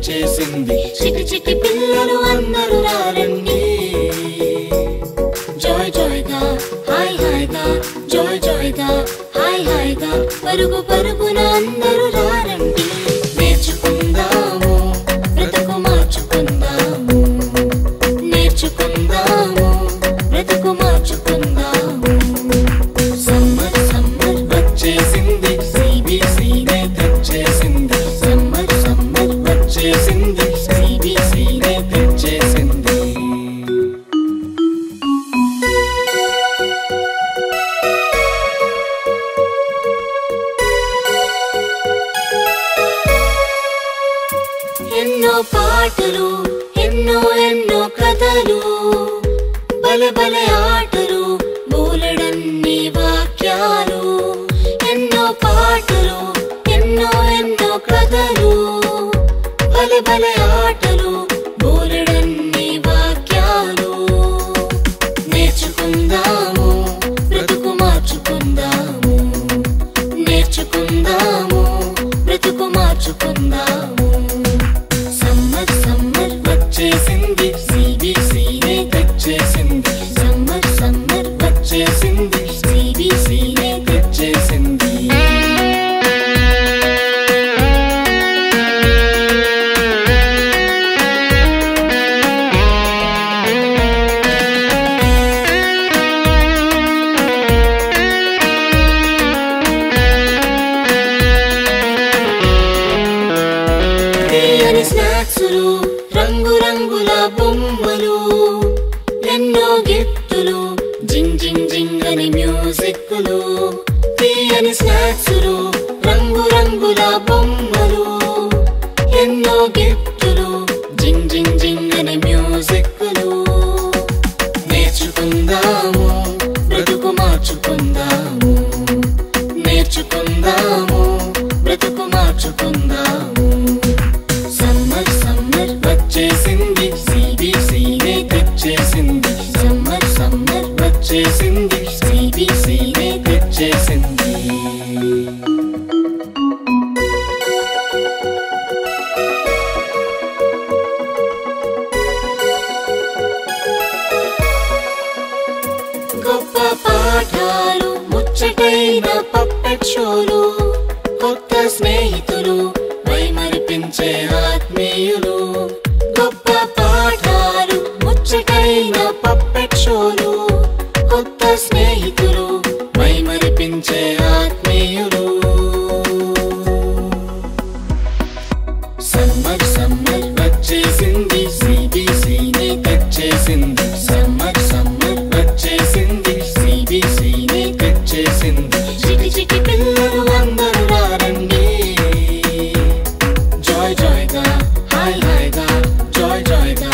వచ్చేసింది. చిటి చిటి పిల్లలు అందరూ రారండి. జాయ్ జాయ్ గా హాయ్ హాయ్ గా జాయ్ జాయ్ గా హాయ్ హాయ్ గా పరుగు పరుగున అందరూ రారండి. నేర్చుకుందాము బ్రతుకు మార్చుకుందాము. నేర్చుకుందాము బ్రతుకు మార్చుకుందాము. సమ్మర్ సమ్మర్ వచ్చేసింది. CBCనే తెచ్చేసింది. సమ్మర్ సమ్మర్ వచ్చేసింది. CBCనే తెచ్చేసింది. ఎన్నో పాటలు ఎన్నో ఎన్నో కథలు బలె బలె ఆటలు బోలెడన్ని వాక్యాలు. ఎన్నో పాటలు ఎన్నో ఎన్నో కథలు బలె బలె ఆటలు బోలెడన్ని వాక్యాలు. నేర్చుకుందాము బ్రతుకు మార్చుకుందాము. నేర్చుకుందాము బ్రతుకు మార్చుకుందాము. సమ్మర్ సమ్మర్ వచ్చేసింది. CBCనే తెచ్చేసింది. సమ్మర్ సమ్మర్ వచ్చేసింది. CBCనే తెచ్చేసింది. తీయని స్నాక్సులు రంగు రంగుల బొమ్మలు ఎన్నో గిఫ్టులు జింగ్ జింగ్ జింగ్ అని మ్యూజిక్లు. తీయని స్నాక్సులు రంగు రంగుల బొమ్మలు ఎన్నో గిఫ్టులు జింగ్ జింగ్ జింగ్ అని మ్యూజిక్లు. నేర్చుకుందాము బ్రతుకు మార్చుకుందాము. నేర్చుకుందాము బ్రతుకు మార్చుకుందాము. సమ్మర్ సమ్మర్ వచ్చేసింది. CBCనే తెచ్చేసింది. సమ్మర్ సమ్మర్ వచ్చేసింది. CBCనే తెచ్చేసింది. గొప్ప పాఠాలు ముచ్చటైన పప్పెట్ షోలు కొత్త స్నేహితులు మైమరిపించే ఆత్మీయులు. గొప్ప పాఠాలు ముచ్చటైన పప్పెట్ షోలు కొత్త స్నేహితులు మైమరిపించే ఆత్మీయులు. సమ్మర్ సమ్మర్ వచ్చేసింది. CBCనే తెచ్చేసింది. సమ్మర్ సమ్మర్ వచ్చేసింది. CBCనే తెచ్చేసింది. చిటి చిటి పిల్లలు అందరూ రారండి. జాయ్ జాయ్ గా హాయ్ హాయ్ గా జాయ్ జాయ్ గా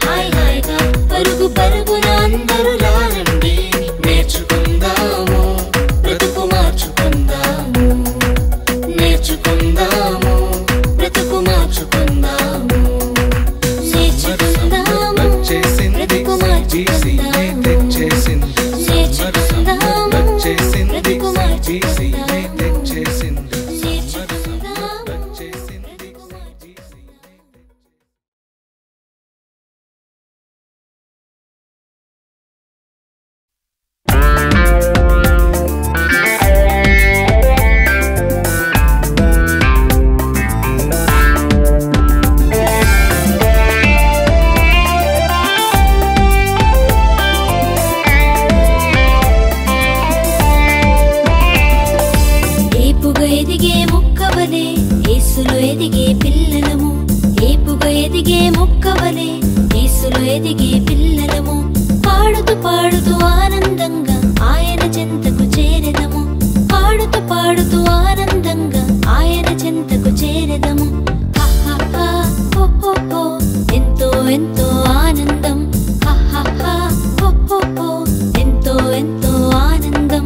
హాయ్ హాయ్ గా పరుగు పరుగున అందరూ రారండి. నేర్చుకుందాము బ్రతుకు మార్చుకుందాము. నేర్చుకుందాము బ్రతుకు మార్చుకుందాము. నేర్చుకుందాము బ్రతుకు మార్చుకుందాము. నేర్చుకుందాము బ్రతుకు మార్చుకుందాము. ఏపుగా ఎదిగే మొక్కవలే యేసులో ఎదిగే పిల్లలము. ఏపుగా ఎదిగే మొక్కవలే యేసులో ఎదిగే పిల్లలము. పాడుతూ పాడుతూ ఆనందంగా ఆయన చెంతకు చేరెదము. పాడుతూ పాడుతూ ఆనందంగా ఆయన చెంతకు చేరెదము. హహహా హో హో హో ఎంతో ఎంతో ఆనందం. హహహా హో హో హో ఎంతో ఎంతో ఆనందం.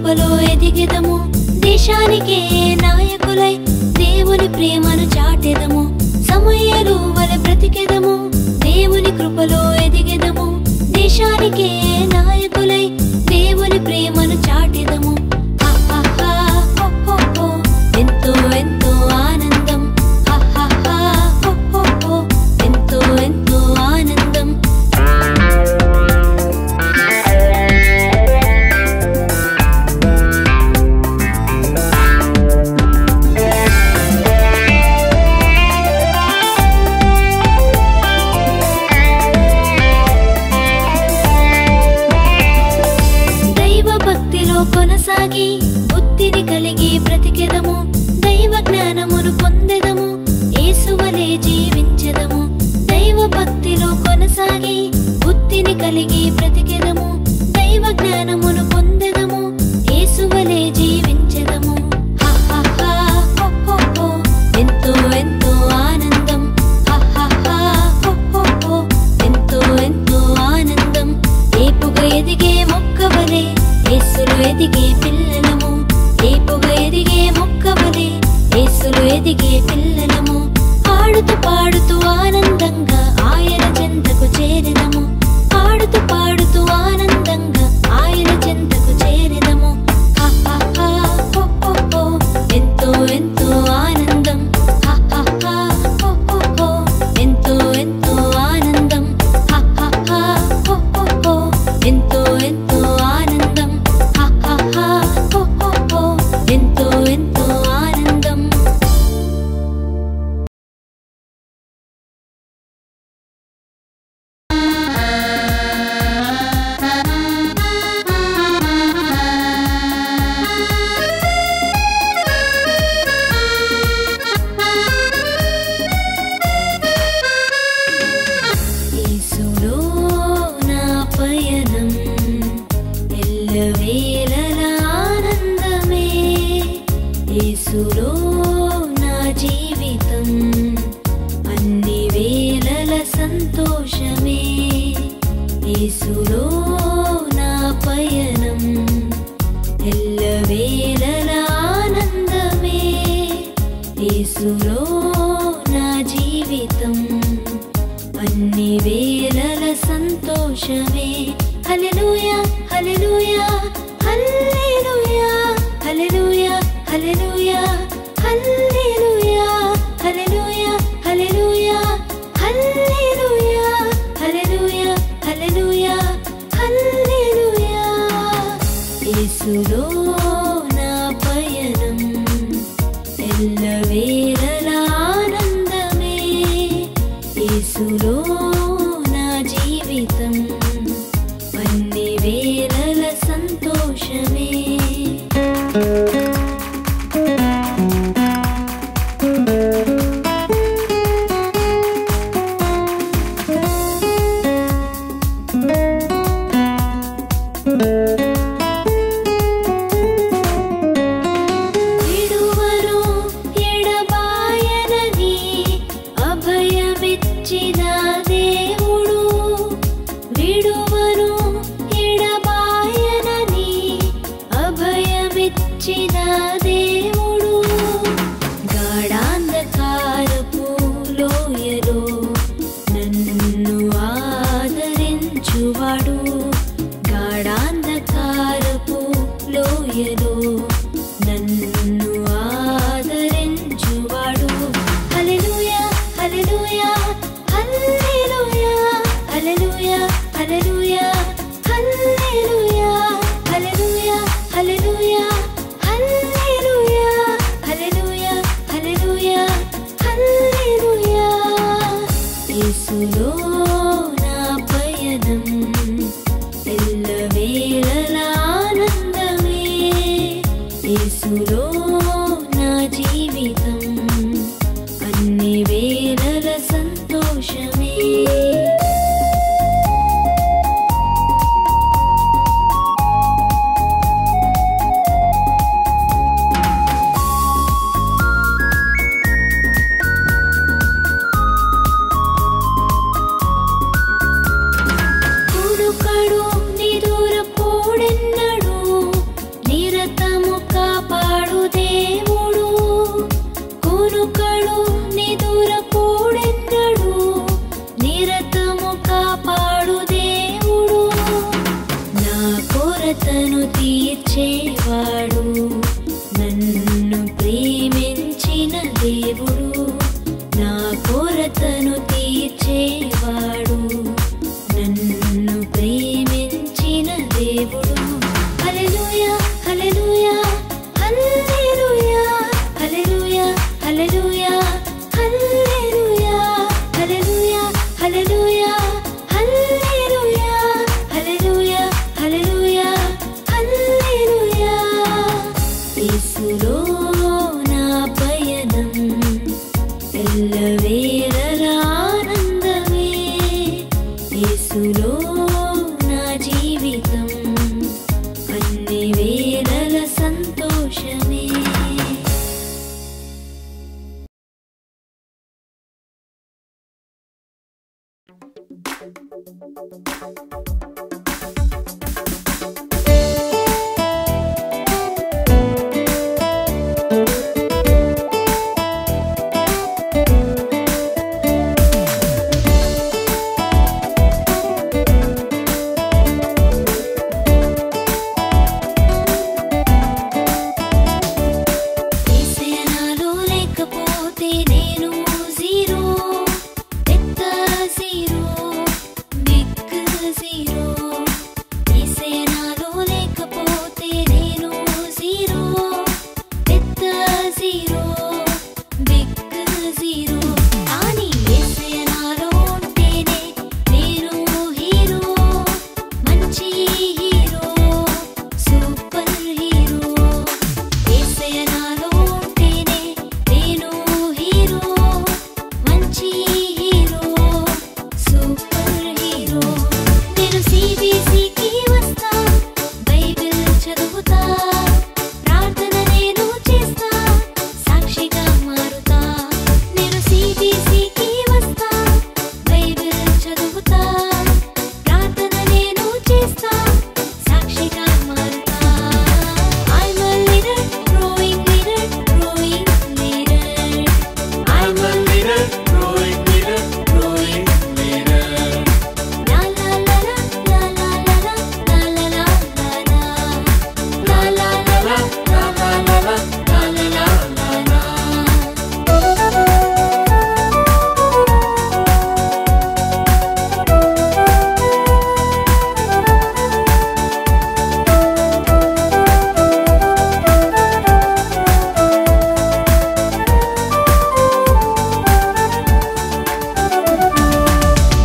కృపలో ఎదిగెదము. దేశానికే నాయకులై దేవుని ప్రేమను చాటెదము. సమూయేలు వలె బ్రతికెదము. దేవుని కృపలో ఎదిగెదము. దేశానికే నాయకులై దేవుని ప్రేమను చాటెదము. ఎంతో ఎంతో ఆనందం. ఎంతో ఎంతో ఆనందం. కొనసాగి బుద్ధిని కలిగి బ్రతికెదము. దైవ జ్ఞానమును పొందెదము. యేసువలే జీవించెదము. దైవ భక్తిలో కొనసాగి బుద్ధిని కలిగి బ్రతికెదము. దైవ జ్ఞానమును పొందెదము. యేసువలే జీవించెదము. ఎంతో ఎంతో ఆనందం. ఎంతో ఎంతో ఆనందం. ఏపుగా ఎదిగే మొక్కవలే యేసులో ఎదిగే పిల్లలము. ఏపుగా ఎదిగే మొక్కవలే యేసులో ఎదిగే పిల్లలము. ఆడుతూ పాడుతూ ఆనందంగా ఆయన చెంతకు చేరెదము. ఆడుతూ పాడుతూ ఆనందంగా ఆయన చెంతకు చేరెదము. ఎంతో ఎంతో ఆనందం. ఎంతో ఎంతో ఆనందం. ఎంతో ఎంతో ఆనందం. ఎంతో ఎంతో ఆనందం. యేసులో నా పయనం ఎల్లవేళలా ఆనందమే. యేసులో నా జీవితం అన్ని వేళల సంతోషమే. యేసులో నా పయనం ఎల్లవేళలా ఆనందమే. యేసులో నా జీవితం అన్ని వేళల సంతోషమే. హల్లెలూయా హల్లెలూయా హల్లెలూయా హల్లెలూయా హల్లెలూయా హల్లెలూయా హల్లెలూయా హల్లెలూయా హల్లెలూయా హల్లెలూయా హల్లెలూయా హల్లెలూయా. యేసులో నా పయనం ఎల్లవేళలా ఆనందమే. యేసులో నా జీవితం అన్ని వేళల సంతోషమే. విడువను ఎడబాయనని అభయమిచ్చిన దేవుడు. విడువను ఎడబాయనని అభయమిచ్చిన దేవుడు. గాఢాంధకారపు లోయలో నన్ను ఆదరించువాడు. గాఢాంధకారపు లోయలో నన్ను ఆదరించువాడు. హల్లెలూయా హల్లెలూయా హల్లెలూయా హల్లెలూయా హల్లెలూయా హల్లెలూయా హల్లెలూయా హల్లెలూయా హల్లెలూయా హల్లెలూయా హల్లెలూయా హల్లెలూయా. యేసులో నా పయనం ఎల్లవేళలా ఆనందమే. యేసులో నా జీవితం అన్ని వేళల సంతోషమే. కుడుకడు నిదురపోడెన్నడు నిర చేసేవాడు నన్ను ప్రేమించిన దేవుడు నా కొరతను తీర్చేవాడు నన్ను ప్రేమించిన దేవుడు హల్లెలూయా హల్లెలూయా హల్లెలూయా హల్లెలూయా హల్లెలూయా హల్లెలూయా హల్లెలూయా హల్లెలూయా హల్లెలూయా హల్లెలూయా హల్లెలూయా హల్లెలూయా యేసులో నా పయనం ఎల్లవేళలా ఆనందమే యేసులో నా జీవితం అన్ని వేళల సంతోషమే యేసయ్యనాలో లేకపోతే నేను జీరో పెద్ద జీరో బిగ్ జీరో యేసయ్యనాలో లేకపోతే నేను జీరో పెద్ద జీరో బిగ్ జీరో కానీ యేసయ్యనాలో ఉంటేనే నేను హీరో మంచి హీరో సూపర్ హీరో యేసయ్యనాలో ఉంటేనే నేను హీరో మంచి హీరో సూపర్ హీరో నేను సిబిసికి వస్తా బైబిల్ చదువుతా ప్రార్థన నేను చేస్తా సాక్షిగా మారుతా నేను సిబిసికి వస్తా బైబిల్ చదువుతా ప్రార్థన నేను చేస్తా సాక్షిగా మారుతా I'm a leader, growing leader, growing leader. I'm a leader, growing leader, growing leader. La la la la la la la la la la la la. La la la la La la la la, la la la la la.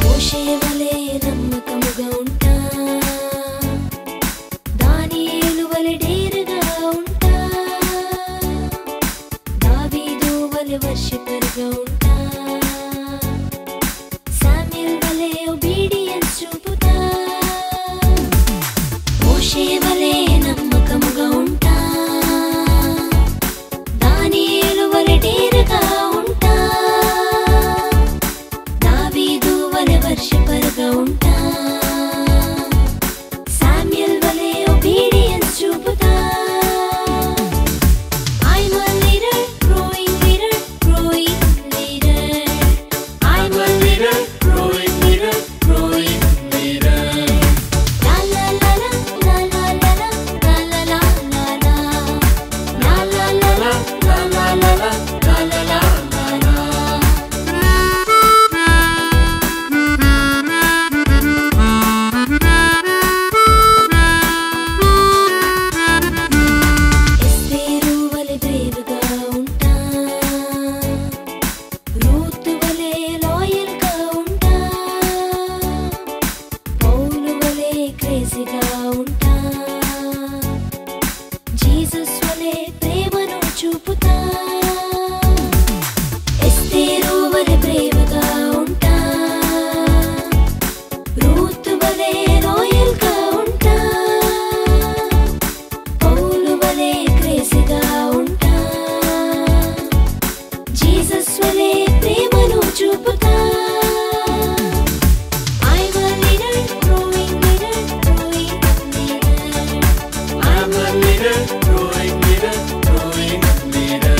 మోషే వలె నమ్మకముగా ఉంటా దానియేలు వలె డేరుగా ఉంటా దావీదు వలె వర్షిపరుగా ఉంటా Samuel వలె ఒబీడియన్స్ చూపుతా మోషే వలె నమ్మకముగా ఉంటా దానియేలు వలె డేరుగా ఉంటా దావీదు వలె వర్షిపరుగా ఉంటా శామ్యూల్ వలె obedience చూపుతా I'm a leader, growing leader, growing leader. I'm a leader, growing leader, growing leader. La la la la la la la la la la la la. La la la la La la la la, la la la la la. ఎస్తేరు వలె బ్రేవ్గా ఉంటా Ruth వలె లాయల్గా ఉంటా పౌలు వలె క్రేజీగా ఉంటా Jesus వలె ప్రేమను చూపుతా ఎస్తేరు వలె బ్రేవ్గా ఉంటా రూతు వలె లాయల్గా ఉంటా పౌలు వలె క్రేజీగా ఉంటా జీసస్ వలె ప్రేమను చూపుతా I'm a leader, growing leader, growing leader. I'm a leader, growing leader, growing leader.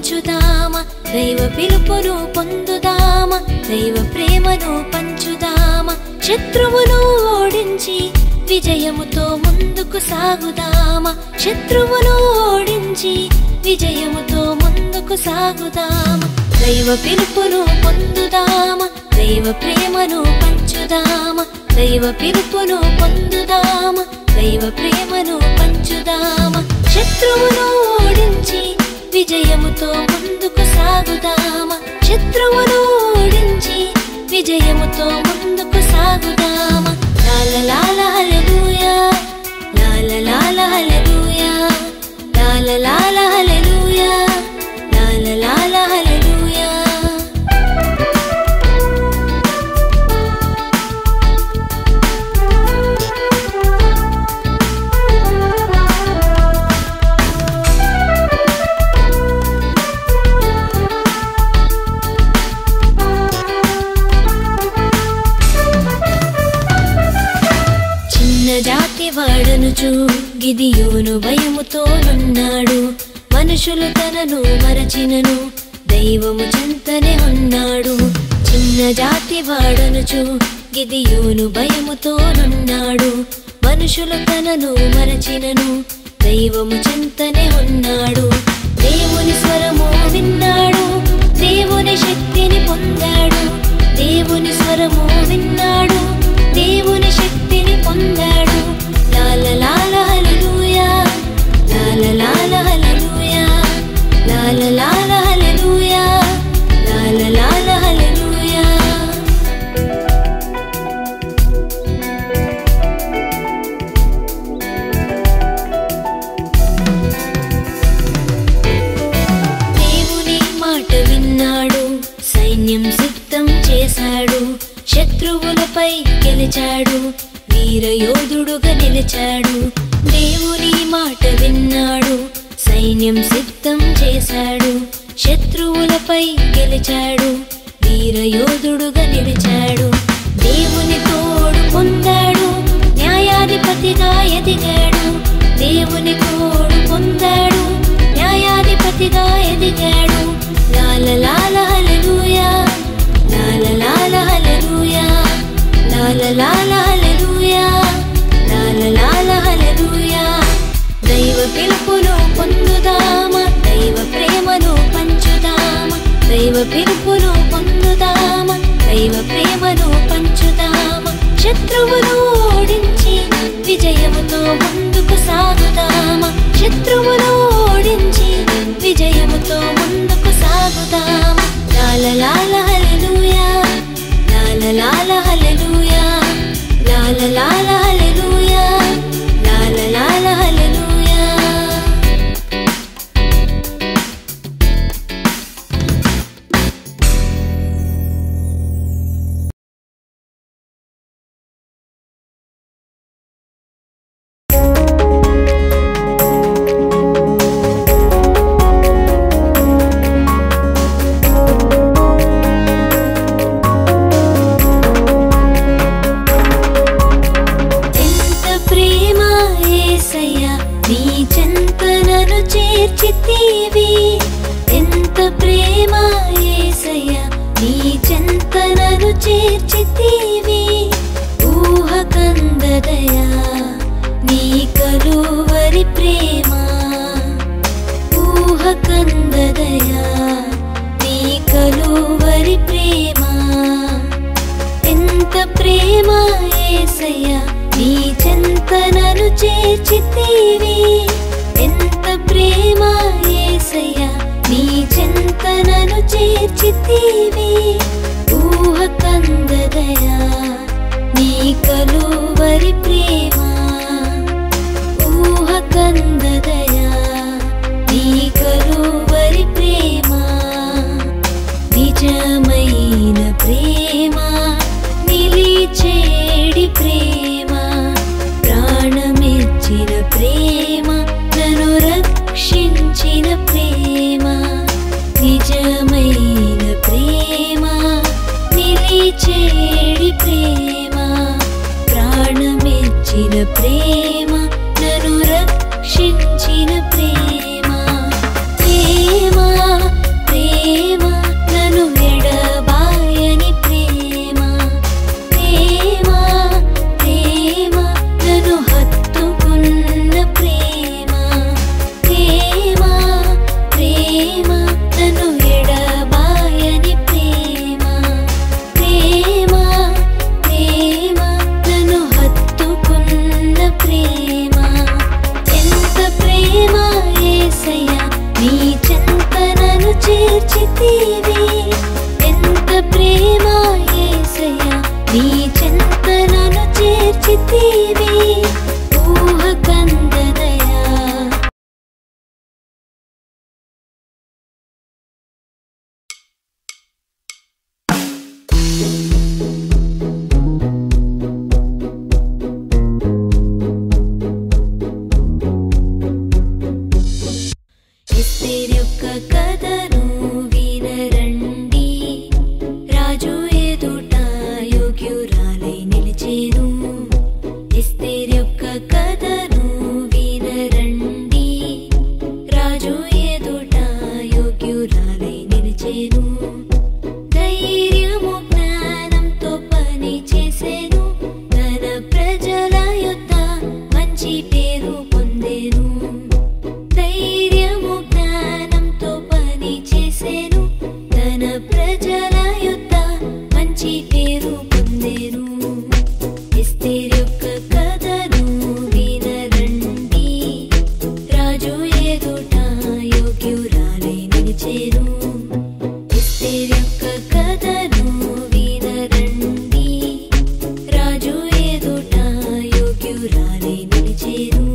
పంచుదామా దైవ పిలుపును పొందుదామా దైవ ప్రేమను పంచుదామా శత్రువును ఓడించి విజయముతో ముందుకు సాగుదామా శత్రువును ఓడించి విజయముతో ముందుకు సాగుదామా దైవ పిలుపును పొందుదామా దైవ ప్రేమను పంచుదామా దైవ పిలుపును పొందుదామా దైవ ప్రేమను పంచుదామా శత్రువును ఓడించి విజయముతో ముందుకు సాగుదామా శత్రువును ఓడించి విజయముతో ముందుకు సాగుదామా లాల హల్లెలూయా లాల హల్లెలూయా లాల హల్లెలూయా లాల హల్లెలూయా జాతి వాడనుచు గిదియోను భయముతోనున్నాడు మనుషులు తనను మరచినను దైవము చెంతనే ఉన్నాడు చిన్న జాతి వాడనుచు గిదియోను భయముతోనున్నాడు మనుషులు తనను మరచినను దైవము చెంతనే ఉన్నాడు దేవుని స్వరము విన్నాడు దేవుని శక్తిని పొందాడు దేవుని స్వరము విన్నాడు దేవుని శక్తిని పొందాడు లాల హల్లెలూయా లాల హల్లెలూయా లాల హల్లెలూయా లాల హల్లెలూయా దేవుని మాట విన్నాడు సైన్యం సిద్ధం చేశాడు శత్రువులపై గెలిచాడు వీరయోధుడుగా నిలిచాడు దేవుని మాట విన్నాడు సైన్యం సిద్ధం చేశాడు శత్రువులపై గెలిచాడు వీరయోధుడుగా నిలిచాడు దేవుని తోడు పొందాడు న్యాయాధిపతిగా ఎదిగాడు దేవుని తోడు పొందాడు న్యాయాధిపతిగా ఎదిగాడు లాల హల్లెలూయా లాల హల్లెలూయా లాల హల్లెలూయా లాల హల్లెలూయా దైవ పిలుపును పొందుదామా దైవ ప్రేమను పంచుదామా దైవ పిలుపును పొందుదామా దైవ ప్రేమను పంచుదామా శత్రువును ఓడించి విజయముతో ముందుకు సాగుదామా శత్రువును ఓడించి విజయముతో ముందుకు సాగుదామా లాల హల్లెలూయా లాల హల్లెలూయా లాల హల్లెలూయా లాల హల్లెలూయా ఎంత ప్రేమ యేసయ్యా నీ చెంతనను చేర్చితివి ఊహకందదయా నీ కలువరి ప్రేమ ఊహకందదయా నీ కలువరి ప్రేమ ఎంత ప్రేమ యేసయ్యా నీ చెంతనను చేర్చితివి ఎంత ప్రేమ యేసయ్యా నీ చెంతనను చేర్చితివి ఊహకందదయా నీ కలువరి ప్రేమ ఊహకందదయా నీ కలువరి ప్రేమ నిజమైన ప్రేమ నిలిచేడి ప్రేమ ప్రాణమిచ్చిన ప్రేమ నన్ను రక్షించిన ప్రేమ నిజమైన ప్రేమ నిలిచేడి ప్రేమ ప్రాణమిచ్చిన ప్రేమ నన్ను రక్షించిన ప్రేమ ప్రేమ చేర్చితివి ఎంత ప్రేమ యేసయ్యా నీ చెంత నన్ను చేర్చితివి ఊహకందదయా ఎస్తేరు యొక్క కథను వినరండి రాజు ఎదుట యోగ్యురాలై నిలిచెను ఎస్తేరు యొక్క కథను వినరండి రాజు ఎదుట యోగ్యురాలై నిలిచెను ధైర్యము జ్ఞానంతో పని చేసెను తన ప్రజల యొద్ద మంచి పేరు పొందెను ధైర్యము జ్ఞానంతో పని చేసెను తన ప్రజల యొద్ద మంచి పేరు పొందెను ఎస్తేరు యొక్క కథను వినరండి రాజు ఎదుట యోగ్యురాలై నిలిచెను ఎస్తేరు యొక్క కథను వినరండి రాజు ఎదుట యోగ్యురాలై నిలిచెను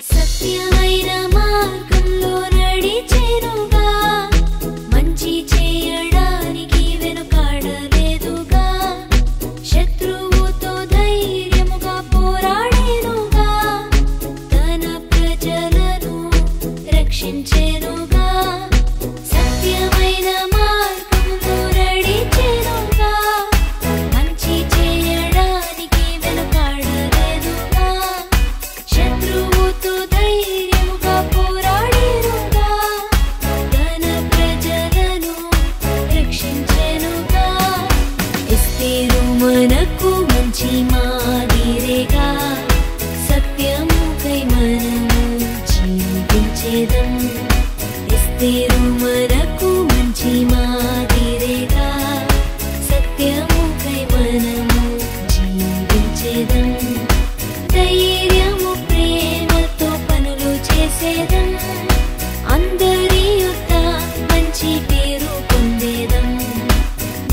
సత్యమైన మార్గంలో నడిచెనుగా మంచి చేయడానికి వెనుకాడలేదుగా శత్రువుతో ధైర్యముగా పోరాడేనుగా తన ప్రజలను రక్షించెనుగా సత్యమైన మార్గంలో నడిచెనుగా మంచి చేయడానికి వెనుకాడలేదుగా శత్రువుతో ధైర్యముగా పోరాడేనుగా తన ప్రజలను రక్షించెనుగా ఎస్తేరు మనకు మంచి మాదిరిగా సత్యముకై మనము జీవించేదం ఎస్తేరు మనకు మంచి మాదిరిగా సత్యముకై మనము జీవించేదం ధైర్యము ప్రేమతో పనులు చేసేదం అందరి యొద్ద మంచి పేరు పొందేదం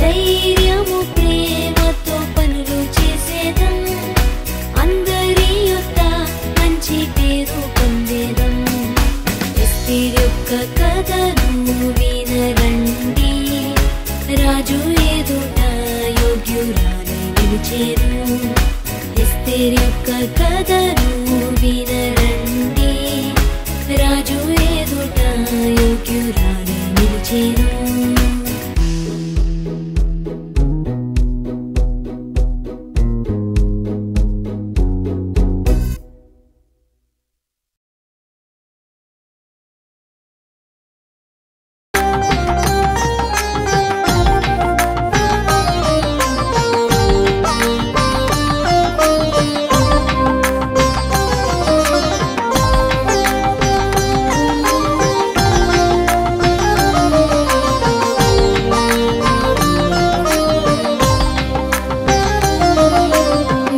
ధైర్యము ప్రేమతో పనులు చేసేదం అందరి యొద్ద మంచి పేరు పొందేదం ఎస్తేరు యొక్క కథను వినరండి రాజు ఎదుట యోగ్యురాలై నిలిచెను ఎస్తేరు యొక్క కథను వినరండి రాజు ఎదుట యోగ్యురాలై నిలిచెను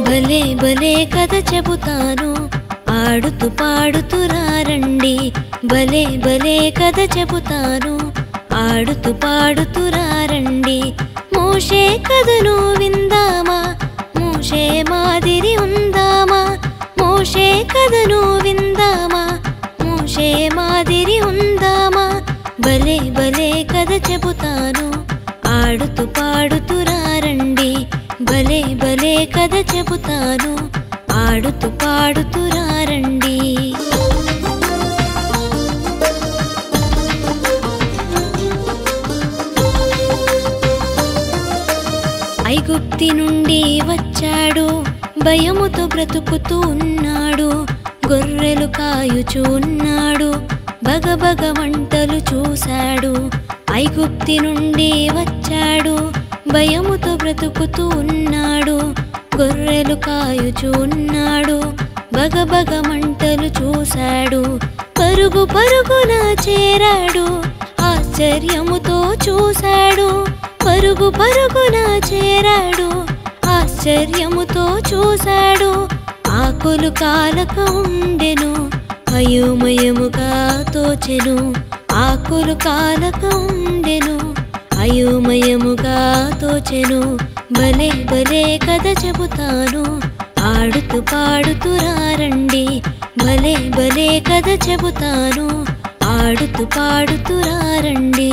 భలే భలే కథ చెబుతాను ఆడుతూ పాడుతూ రండి భలే భలే కథ చెబుతాను ఆడుతూ పాడుతూ రండి మోషే కథను విందామా మోషే మాదిరి ఉందామా మోషే కథను విందామా మోషే మాదిరి ఉందామా భలే భలే కథ చెబుతాను ఆడుతూ పాడుతూ రండి భలే భలే కథ చెబుతాను ఆడుతూ పాడుతూ రండి ఐగుప్తి నుండి వచ్చాడు భయముతో బ్రతుకుతూ ఉన్నాడు గొర్రెలు కాయుచూ ఉన్నాడు బగబగ మంటలు చూశాడు ఐగుప్తి నుండి వచ్చాడు భయముతో బ్రతుకుతూ ఉన్నాడు గొర్రెలు కాయుచూ ఉన్నాడు బగబగ మంటలు చూశాడు పరుగు పరుగున చేరాడు ఆశ్చర్యముతో చూశాడు పరుగు పరుగున చేరాడు ఆశ్చర్యముతో చూశాడు. ఆకులు కాలక ఉండెను, అయోమయముగా తోచెను. ఆకులు కాలక ఉండెను, అయోమయముగా తోచెను. భలే భలే కథ చెబుతాను, ఆడుతూ పాడుతూ రండి. భలే భలే కథ చెబుతాను, ఆడుతూ పాడుతూ రండి.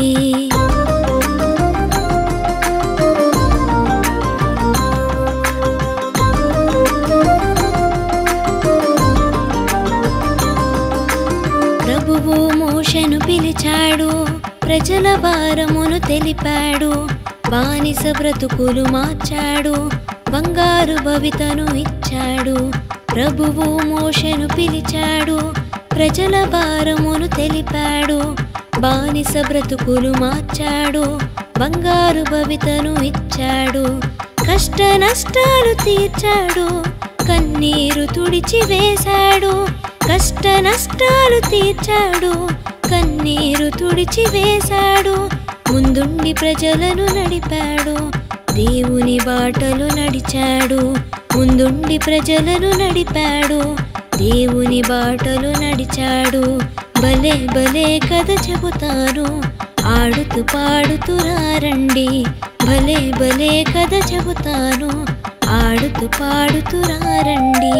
ప్రభువు మోషేను పిలిచాడు, ప్రజల భారమును తెలిపాడు. బానిస బ్రతుకులు మార్చాడు, బంగారు భవితను ఇచ్చాడు. ప్రభువు మోషేను పిలిచాడు, ప్రజల భారమును తెలిపాడు. బానిస బ్రతుకులు మార్చాడు, బంగారు భవితను ఇచ్చాడు. కష్ట నష్టాలు తీర్చాడు, కన్నీరు తుడిచి వేశాడు. కష్ట నష్టాలు తీర్చాడు, కన్నీరు తుడిచి వేశాడు. ముందుండి ప్రజలను నడిపాడు, దేవుని బాటలు నడిచాడు. ముందుండి ప్రజలను నడిపాడు, దేవుని బాటలు నడిచాడు. భలే భలే కథ చెబుతాను, ఆడుతూ పాడుతూ రండి. భలే భలే కథ చెబుతాను, ఆడుతూ పాడుతూ రండి.